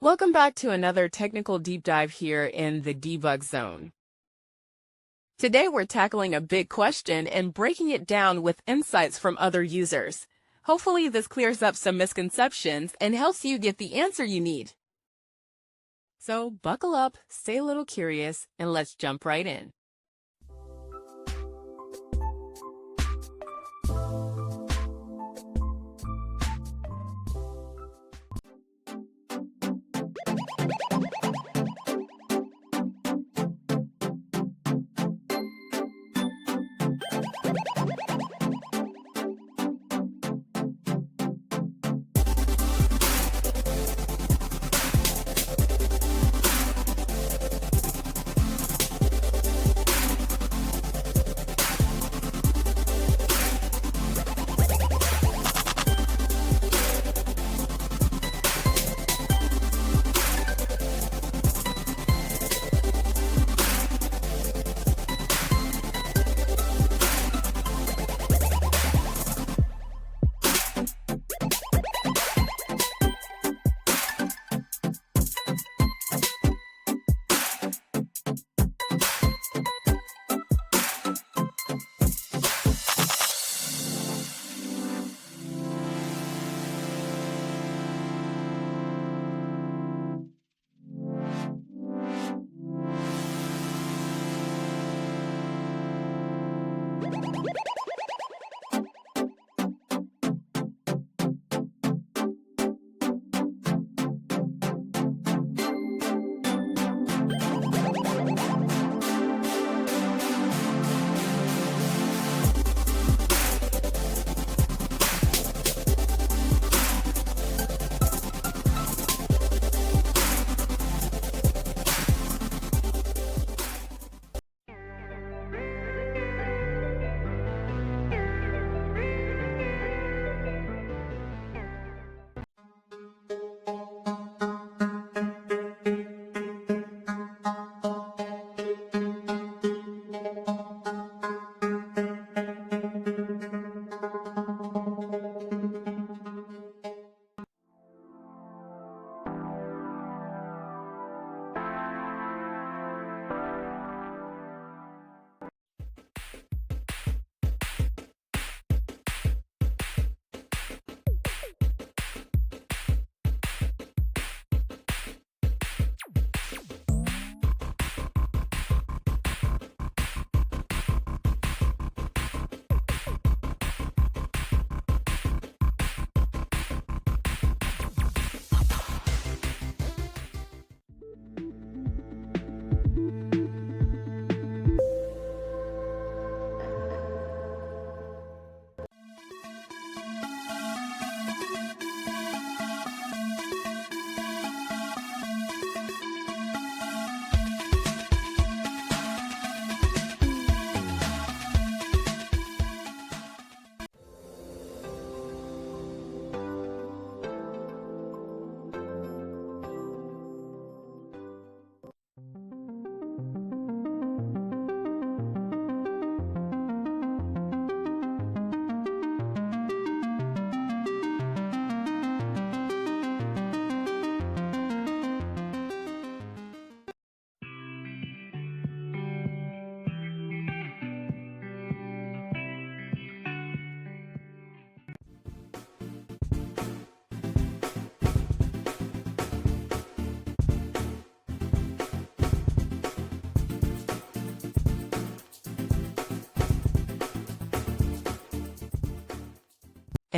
Welcome back to another technical deep dive here in the debug zone. Today we're tackling a big question and breaking it down with insights from other users. Hopefully this clears up some misconceptions and helps you get the answer you need. So buckle up, stay a little curious, and let's jump right in.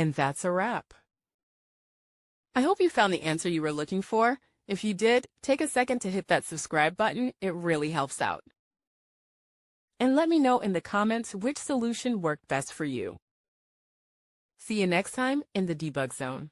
And that's a wrap. I hope you found the answer you were looking for. If you did, take a second to hit that subscribe button. It really helps out. And let me know in the comments which solution worked best for you. See you next time in the debug zone.